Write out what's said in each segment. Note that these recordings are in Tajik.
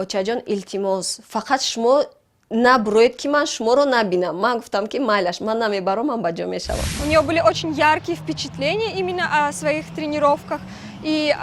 бочаҷон, илтимос, фақат шумо наброед, ки ман шуморо набинам. Ман гуфтам, ки майлаш, ман намебарам, ман ба ҷо мешавам. У нее были очень яркие впечатления именно о своих тренировках. И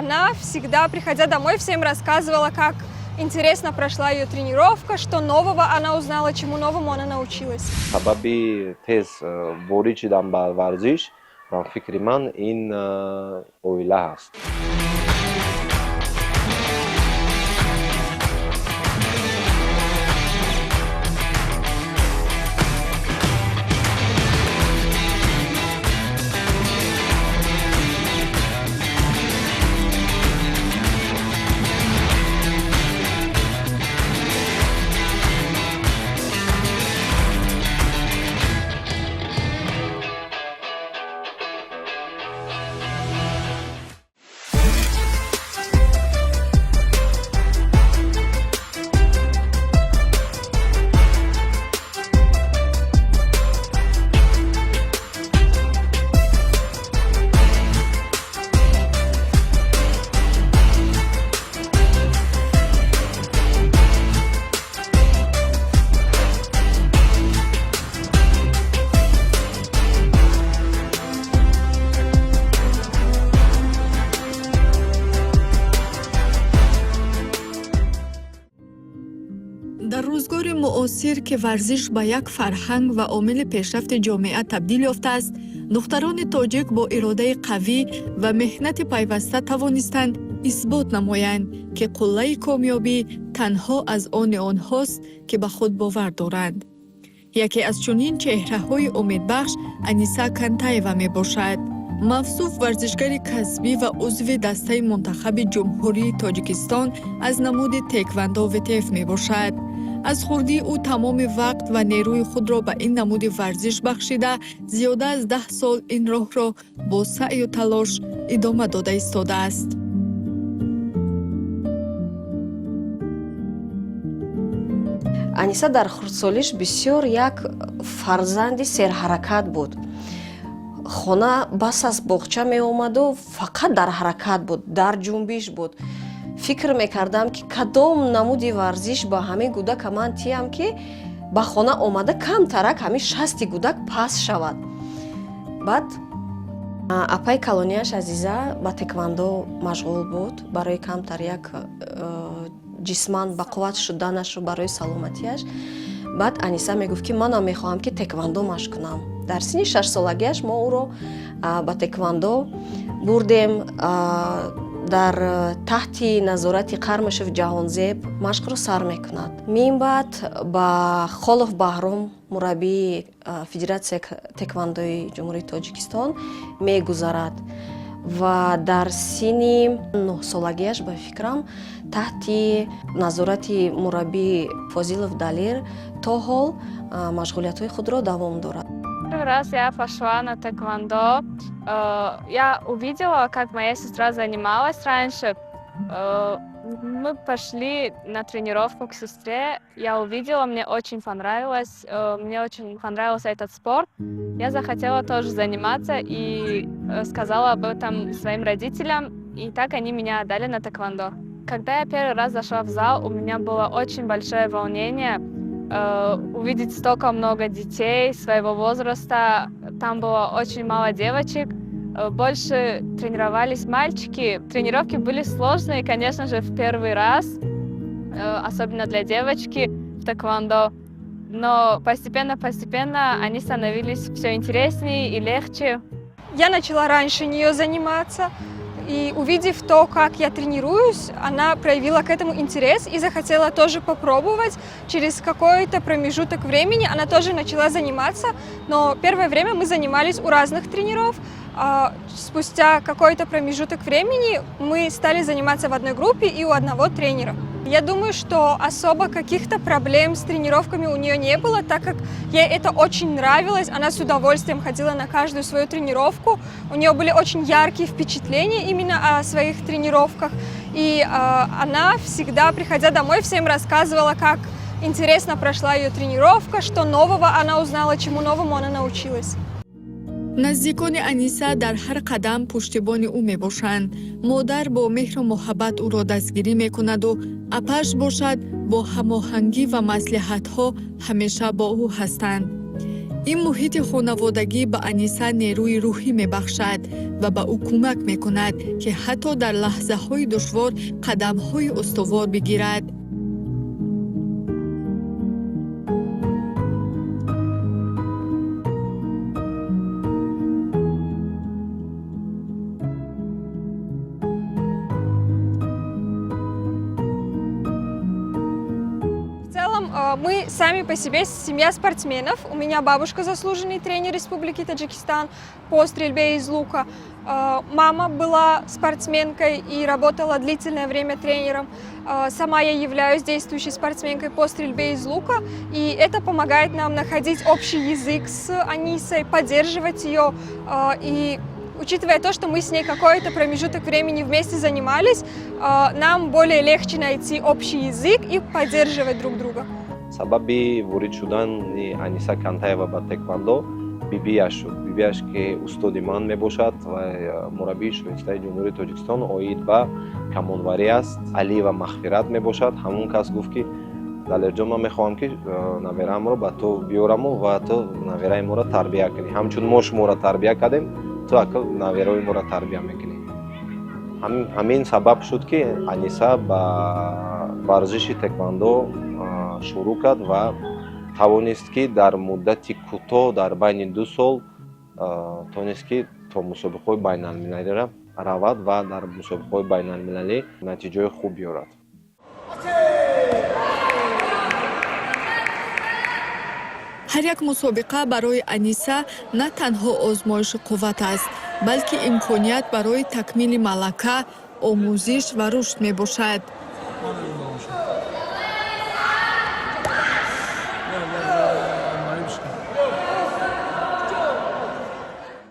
она всегда, приходя домой, всем рассказывала, как интересно прошла ее тренировка, что нового она узнала, чему новому она научилась. Сабаби тез воричидан ба варзиш, ба фикри ман ин оила ҳаст. дар рӯзгори муосир ки варзиш ба як фарҳанг ва омили пешрафти ҷомеа табдил ёфтааст, духтарони тоҷик бо иродаи қавӣ ва меҳнати пайваста тавонистанд исбот намоянд, ки қуллаи комёбӣ танҳо аз они онҳост, ки ба худ бовар доранд. яке аз чунин чеҳраҳои умедбахш Аниса Кантаева мебошад. мавсуф варзишгари касбӣ ва узви дастаи мунтахаби ҷумҳурии Тоҷикистон аз намуди теквандо ВТФ мебошад. аз хурдии ӯ тамоми вақт ва нерӯи худро ба ин намуди варзиш бахшида, зиёда аз 10 сол ин роҳро бо саъю талош идома дода истодааст. Аниса дар хурдсолиш бисёр як фарзанди серҳаракат буд. хона бас аз боғча меомаду фақат дар ҳаракат буд, дар ҷунбиш буд. фикр мекардам, ки кадом намуди варзиш ба ҳамин гудака ман тиям, ки ба хона омада камтарак ҳамин шасти гудак пас шавад. баъд апай калонияш Азиза ба теквандо машғул буд барои камтар як ҷисман ба қувват шуданашу барои саломатияш. баъд Аниса мегуфт, ки манам мехоҳам, ки теквандо машқ кунам. дар синни 6 солагиаш мо ӯро ба теквандо бурдем. дар таҳти назорати Қармишев Ҷаҳонзеб машқро сар мекунад. мин баъд ба Холов Баҳром, мураббии Федератсияи теквандои Ҷумҳурии Тоҷикистон мегузарад ва дар синни 9 солагиаш ба фикрам таҳти назорати мураббии Фозилов Далер то ҳол машғулиятҳои худро давом дорад. Первый раз я пошла на тэквондо. Я увидела, как моя сестра занималась раньше. Мы пошли на тренировку к сестре. Я увидела, мне очень понравилось. Мне очень понравился этот спорт. Я захотела тоже заниматься и сказала об этом своим родителям. И так они меня отдали на тэквондо. Когда я первый раз зашла в зал, у меня было очень большое волнение. Увидеть столько много детей своего возраста. Там было очень мало девочек. Больше тренировались мальчики. Тренировки были сложные, конечно же, в первый раз, особенно для девочки в тэквондо. Но постепенно они становились все интереснее и легче. Я начала раньше нее заниматься. И увидев то, как я тренируюсь, она проявила к этому интерес и захотела тоже попробовать. Через какой-то промежуток времени она тоже начала заниматься, но первое время мы занимались у разных тренеров. А спустя какой-то промежуток времени мы стали заниматься в одной группе и у одного тренера. Я думаю, что особо каких-то проблем с тренировками у нее не было, так как ей это очень нравилось. Она с удовольствием ходила на каждую свою тренировку. У нее были очень яркие впечатления именно о своих тренировках. И она всегда, приходя домой, всем рассказывала, как интересно прошла ее тренировка, что нового она узнала, чему новому она научилась. наздикони аниса дар ҳар қадам пуштибони ӯ мебошанд. модар бо меҳру муҳаббат ӯро дастгирӣ мекунаду апаш бошад бо ҳамоҳангӣ ва маслиҳатҳо ҳамеша бо ӯ ҳастанд. ин муҳити хонаводагӣ ба аниса нерӯи рӯҳӣ мебахшад ва ба ӯ кӯмак мекунад ки ҳатто дар лаҳзаҳои душвор қадамҳои устувор бигирад. Мы сами по себе семья спортсменов. У меня бабушка заслуженный тренер Республики Таджикистан по стрельбе из лука. Мама была спортсменкой и работала длительное время тренером. Сама я являюсь действующей спортсменкой по стрельбе из лука. И это помогает нам находить общий язык с Анисой, поддерживать ее. И учитывая то, что мы с ней какой-то промежуток времени вместе занимались, нам более легче найти общий язык и поддерживать друг друга. сабаби ворид шудани Аниса Кантаева ба теквандо бибияш шуд. Бибияш ки устоди ман мебошад ва мураббии шоистаи ҷумҳурии Тоҷикистон оид ба камонварӣ аст. Алиева Мағфират мебошад. Ҳамон кас гуфт ки далерҷон, ман мехоҳам ки навераамро ба ту биёраму ва ту навераи моро тарбия кунӣ. Ҳамчун мо шуморо тарбия кардем, ту акл наверои моро тарбия мекунӣ. ҳамин сабаб шуд ки Аниса ба варзиши теквандо шурӯъ кард ва тавонист ки дар муддати кӯтоҳ дар байни 2 сол тавонист ки то мусобиқаҳои байналмилалӣ равад ва дар мусобиқаҳои байналмилалӣ натиҷаҳои хуб биёрад. ҳар як мусобиқа барои Аниса на танҳо озмоиши қувват аст, балки имконият барои такмили малака, омӯзиш ва рушд мебошад.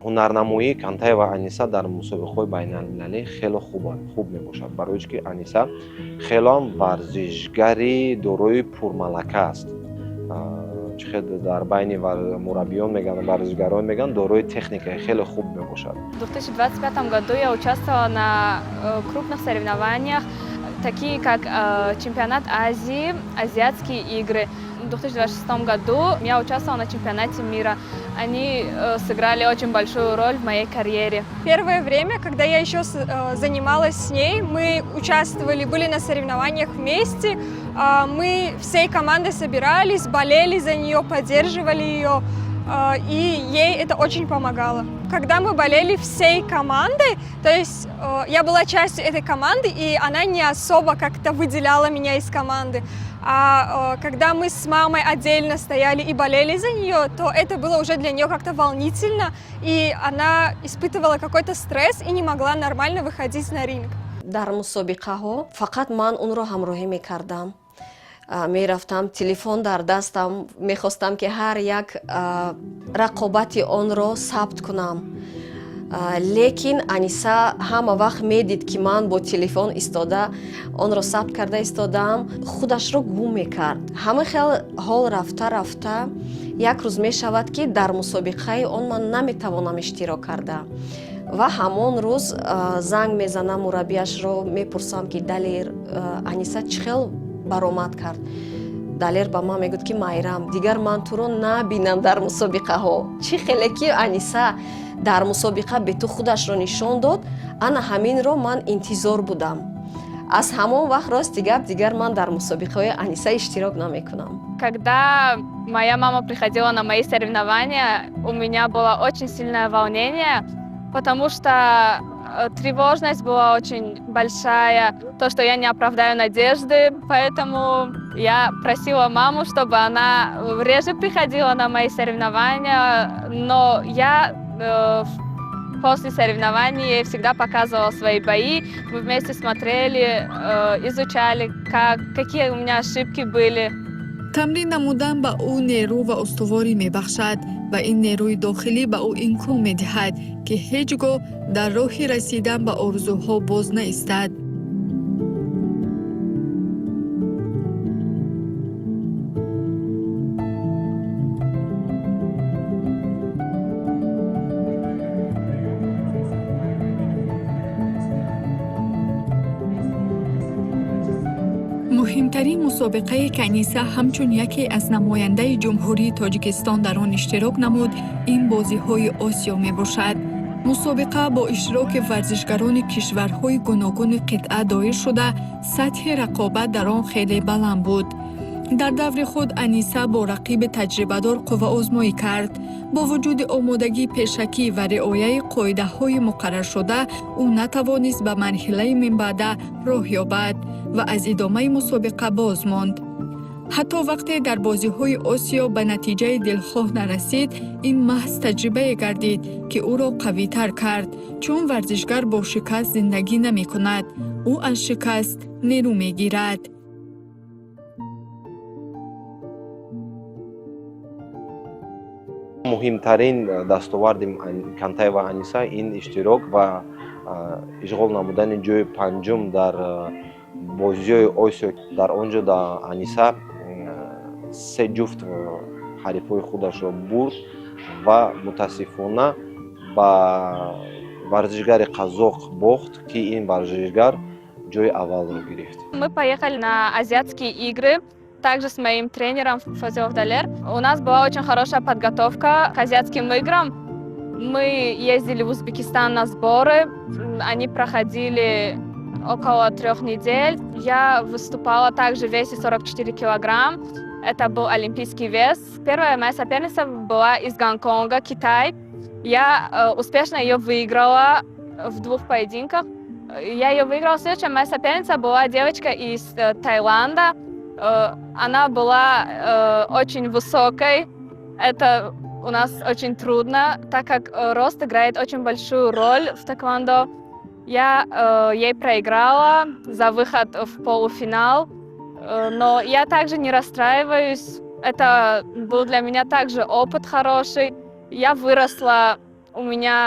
ҳунарнамоии Кантаева Аниса дар мусобиқаҳои байналмилалӣ хело хуб мебошад, барои ки Аниса хелоам варзишгари дорои пурмалака аст. Дар байни мураббиён мегӯянд, варзишгарон мегӯянд, дорои техникаи хеле хуб мебошад. В 2025 году я участвовала на крупных соревнованиях, такие как чемпионат Азии, Азиатские игры. В 2026 году я участвовала на чемпионате мира. Они сыграли очень большую роль в моей карьере. Первое время, когда я еще занималась с ней, мы участвовали, были на соревнованиях вместе. Мы всей командой собирались, болели за нее, поддерживали ее. И ей это очень помогало. Когда мы болели всей командой, то есть я была частью этой команды, и она не особо как-то выделяла меня из команды. А когда мы с мамой отдельно стояли и болели за нее, то это было уже для нее как-то волнительно, и она испытывала какой-то стресс и не могла нормально выходить на ринг. дар мусобиқаҳо фақат ман унро ҳамроҳӣ мекардам. Мерафтам, телефон дар дастам, мехостам ки ҳар як рақобати онро сабт кунам. Лекин Аниса ҳама вақт медид ки ман бо телефон истода онро сабт карда истодаам, худашро гум мекард. ҳама хел ҳол рафта рафта як рӯз мешавад ки дар мусобиқаи он ман наметавонам иштирок карда. ва ҳамон рӯз занг мезанам мураббиашро, мепурсам ки далер Аниса чӣ хел баромад кард. Далер ба ман мегӯяд ки майрам, дигар ман туро набинам дар мусобиқаҳо. Чӣ хеле ки Аниса дар мусобиқа бе ту худашро нишон дод, ана ҳаминро ман интизор будам. Аз ҳамон вақт рости гап дигар ман дар мусобиқаҳои Аниса иштирок намекунам. Когда моя мама приходила на мои соревнования, у меня было очень сильное волнение, потому что тревожность была очень большая, то, что я не оправдаю надежды, поэтому я просила маму, чтобы она реже приходила на мои соревнования, но я после соревнований ей всегда показывала свои бои, мы вместе смотрели, изучали, какие у меня ошибки были. тамрин намудан ба ӯ нерӯ ва устуворӣ мебахшад ва ин нерӯи дохилӣ ба ӯ имкон медиҳад ки ҳеҷ гоҳ дар роҳи расидан ба орзуҳо боз наистад. муҳимтарин мусобиқаи ки Аниса ҳамчун яке аз намояндаи ҷумҳурии Тоҷикистон дар он иштирок намуд, ин бозиҳои Осиё мебошад. мусобиқа бо иштироки варзишгарони кишварҳои гуногуни қитъа доир шуда, сатҳи рақобат дар он хеле баланд буд. дар даври худ Аниса бо рақиби таҷрибадор қувваозмоӣ кард. бо вуҷуди омодагии пешакӣ ва риояи қоидаҳои муқарраршуда, ӯ натавонист ба марҳилаи минбаъда роҳ ёбад ва аз идомаи мусобиқа боз монд. ҳатто вақте дар бозиҳои Осиё ба натиҷаи дилхоҳ нарасид, ин маҳз таҷрибае гардид, ки ӯро қавитар кард, чун варзишгар бо шикаст зиндагӣ намекунад, ӯ аз шикаст нерӯ мегирад. муҳимтарин дастоварди Кантаева Аниса ин иштирок ва ишғол намудани ҷойи панҷум дар бозиҳои Осиё. Дар он ҷо Аниса се ҷуфт ҳарифҳои худашро бурд ва мутаассифона ба варзишгари қазоқ бохт, ки ин варзишгар ҷойи аввалро гирифт. Мы поехали на азиатские игры, также с моим тренером Фазил Далер. У нас была очень хорошая подготовка к азиатским играм. Мы ездили в Узбекистан на сборы, они проходили около 3 недель. Я выступала также в весе 44 килограмм. Это был олимпийский вес. Первая моя соперница была из Гонконга, Китай. Я успешно ее выиграла в 2 поединках. Я ее выиграла. Следующая моя соперница была девочка из Таиланда. Она была очень высокой. Это у нас очень трудно, так как рост играет очень большую роль в тэквондо. Я ей проиграла за выход в полуфинал. Но я также не расстраиваюсь. Это был для меня также опыт хороший. Я выросла, у меня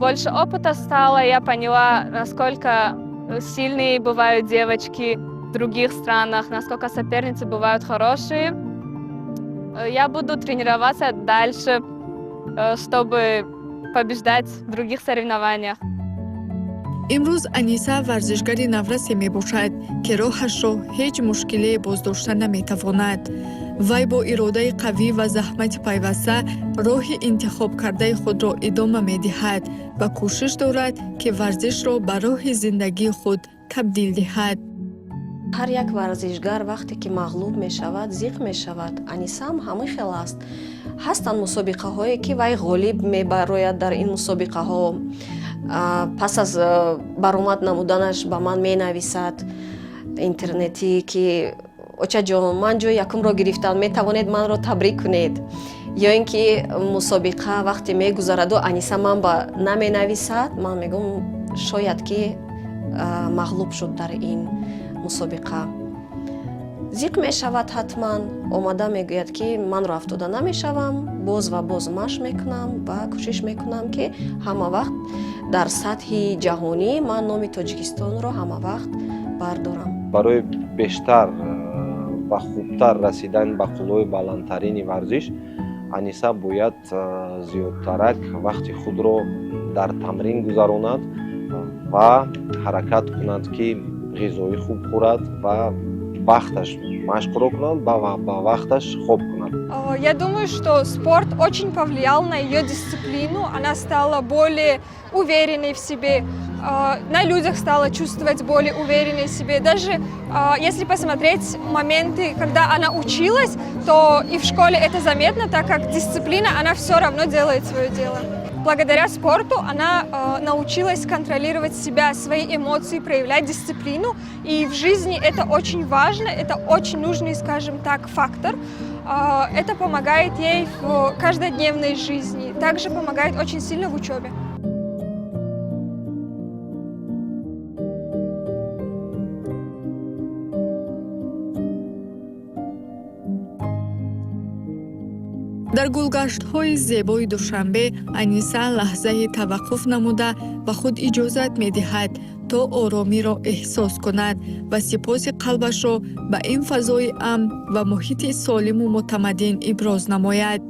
больше опыта стало. Я поняла, насколько сильные бывают девочки в других странах, насколько соперницы бывают хорошие. Я буду тренироваться дальше, чтобы побеждать в других соревнованиях. имрӯз Аниса варзишгари наврасе мебошад, ки роҳашро ҳеҷ мушкилие боздошта наметавонад. вай бо иродаи қавӣ ва заҳмати пайваста роҳи интихоб кардаи худро идома медиҳад ва кӯшиш дорад, ки варзишро ба роҳи зиндагии худ табдил диҳад. ҳар як варзишгар вақте ки мағлуб мешавад, зиқ мешавад. Аниса ҳам ҳамин хел аст. ҳастанд мусобиқаҳое ки вай ғолиб мебарояд. дар ин мусобиқаҳо пас аз баромад намуданаш ба ман менависад интернетӣ, ки очаҷон, ман ҷои якумро гирифтам, метавонед манро табрик кунед. ё ин ки мусобиқа вақте мегузараду Аниса ман ба наменависад, ман мегӯм шояд ки мағлуб шуд дар ин мусобиқа. зиқ мешавад ҳатман, омада мегӯяд ки манро афтода намешавам, боз ва боз машқ мекунам ва кӯшиш мекунам ки ҳама вақт дар сатҳи ҷаҳонӣ ман номи Тоҷикистонро ҳама вақт бардорам. барои бештар ва хубтар расидан ба қуллои баландтарини варзиш, Аниса бояд зиёдтарак вақти худро дар тамрин гузаронад ва ҳаракат кунад, ки ғизои хуб хӯрад ва вақташ машқро кунад, ба вақташ хоб кунад. Я думаю, что спорт очень повлиял на ее дисциплину. Она стала более уверенной в себе, на людях стала чувствовать более уверенной в себе. Даже если посмотреть моменты, когда она училась, то и в школе это заметно, так как дисциплина, она все равно делает свое дело. Благодаря спорту она научилась контролировать себя, свои эмоции, проявлять дисциплину. И в жизни это очень важно, это очень нужный, скажем так, фактор. Это помогает ей в каждодневной жизни, также помогает очень сильно в учебе. дар гулгаштҳои зебои душанбе Аниса лаҳзаи таваққуф намуда ба худ иҷозат медиҳад, то оромиро эҳсос кунад ва сипоси қалбашро ба ин фазои амн ва муҳити солиму мутамаддин иброз намояд.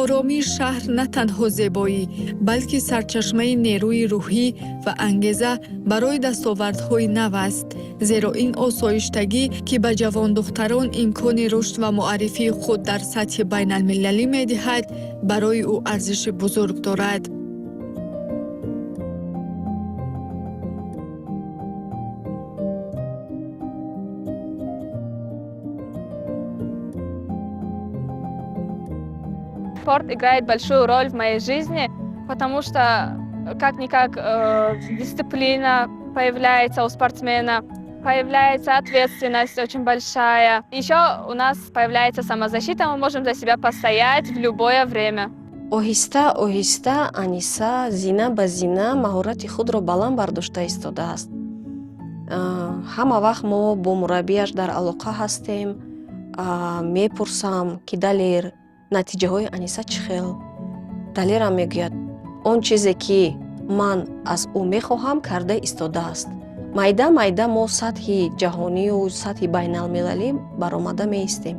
оромии шаҳр на танҳо зебоӣ, балки сарчашмаи нерӯи рӯҳӣ ва ангеза барои дастовардҳои нав аст. зеро ин осоиштагӣ, ки ба ҷавондухтарон имкони рушд ва муаррифии худ дар сатҳи байналмилалӣ медиҳад, барои ӯ арзиши бузург дорад. Спорт играет большую роль в моей жизни, потому что как-никак дисциплина появляется у спортсмена, появляется ответственность очень большая. Еще у нас появляется самозащита, мы можем за себя постоять в любое время. оҳиста оҳиста Аниса зина ба зина маҳорати худро баланд бардошта истодааст. ҳама вақт мо бо мураббияш дар алоқа ҳастем, мепурсам ки далер натиҷаҳои Аниса чӣ хел. Далерам мегӯяд он чизе ки ман аз ӯ мехоҳам карда истодааст. майда майда мо сатҳи ҷаҳонию сатҳи байналмилалӣ баромада меистем.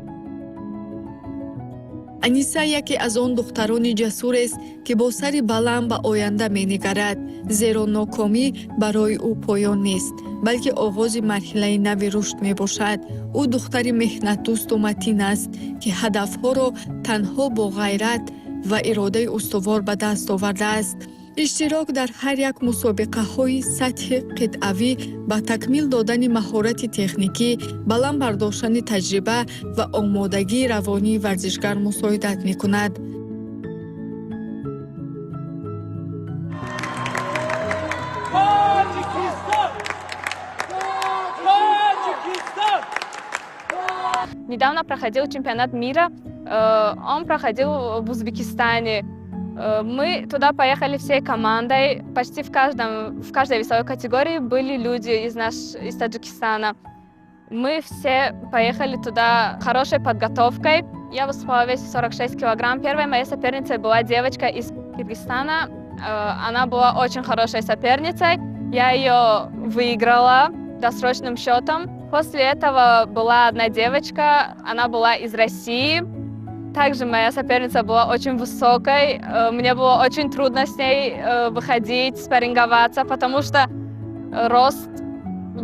Аниса яке аз он духтарони ҷасурест, ки бо сари баланд ба оянда менигарад, зеро нокомӣ барои ӯ поён нест, балки оғози марҳилаи нави рушд мебошад. ӯ духтари меҳнатдӯсту матин аст, ки ҳадафҳоро танҳо бо ғайрат ва иродаи устувор ба даст овардааст. иштирок дар ҳар як мусобиқаҳои сатҳи қитъавӣ ба такмил додани маҳорати техникӣ, баланд бардоштани таҷриба ва омодагии равонии варзишгар мусоидат мекунад. Недавно проходил чемпионат мира, он проходил в Узбекистане. Мы туда поехали всей командой, почти в каждой весовой категории были люди из Таджикистана. Мы все поехали туда хорошей подготовкой. Я выступала в весе 46 килограмм. Первой моей соперницей была девочка из Киргизстана. Она была очень хорошей соперницей. Я ее выиграла досрочным счетом. После этого была одна девочка, она была из России. Также моя соперница была очень высокой, мне было очень трудно с ней выходить, спарринговаться, потому что рост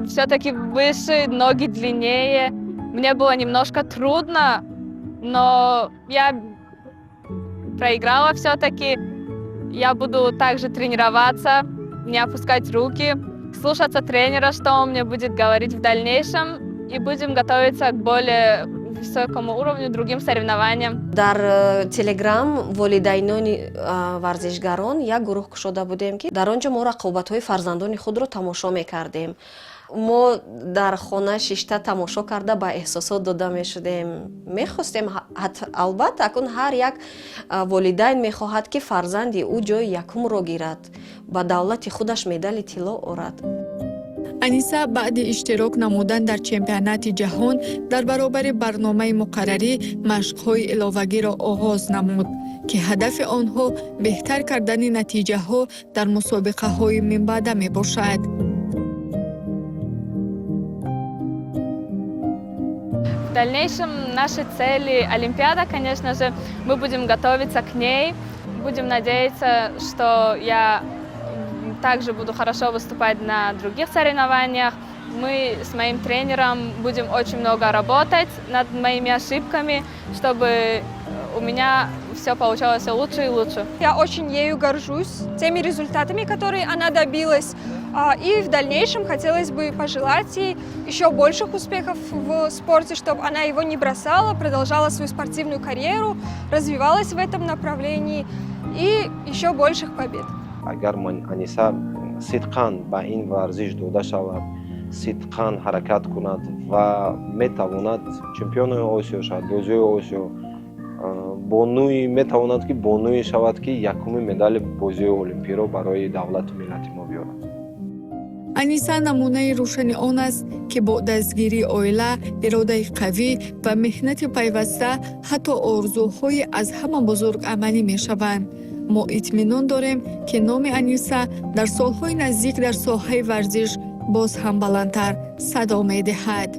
все-таки выше, ноги длиннее. Мне было немножко трудно, но я проиграла все-таки. Я буду также тренироваться, не опускать руки, слушаться тренера, что он мне будет говорить в дальнейшем, и будем готовиться к более высокому уровню, другим соревнованиям. дар телеграм волидайнони варзишгарон як гурӯҳ кушода будем, ки дар он ҷо мо рақобатҳои фарзандони худро тамошо мекардем. мо дар хона шишта тамошо карда ба эҳсосот дода мешудем. Мехостем албатта акун ҳар як волидайн мехоҳад ки фарзанди ӯ ҷои якумро гирад, ба давлати худаш медали тилло орад. Аниса баъди иштирок намудан дар чемпионати ҷаҳон дар баробари барномаи муқаррарӣ машқҳои иловагиро оғоз намуд, ки ҳадафи онҳо беҳтар кардани натиҷаҳо дар мусобиқаҳои минбаъда мебошад. В дальнейшем наши цели Олимпиада, конечно же, мы будем готовиться к ней, будем надеяться, что я также буду хорошо выступать на других соревнованиях. Мы с моим тренером будем очень много работать над моими ошибками, чтобы у меня все получалось все лучше и лучше. Я очень ею горжусь, теми результатами, которые она добилась. И в дальнейшем хотелось бы пожелать ей еще больших успехов в спорте, чтобы она его не бросала, продолжала свою спортивную карьеру, развивалась в этом направлении и еще больших побед. агар Аниса сидқан ба ин варзиш дода шавад, сидқан ҳаракат кунад ва метавонад чемпиони Осиё шавад, бозиҳои Осиё бонуи метавонад ки бонуи шавад ки якуми медали бозиҳои олимпиро барои давлату миллати мо биёрад. Аниса намунаи рӯшани он аст, ки бо дастгирии оила, иродаи қавӣ ва меҳнати пайваста ҳатто орзуҳои аз ҳама бузург амалӣ мешаванд. мо итминон дорем, ки номи Аниса дар солҳои наздик дар соҳаи варзиш боз ҳам баландтар садо медиҳад.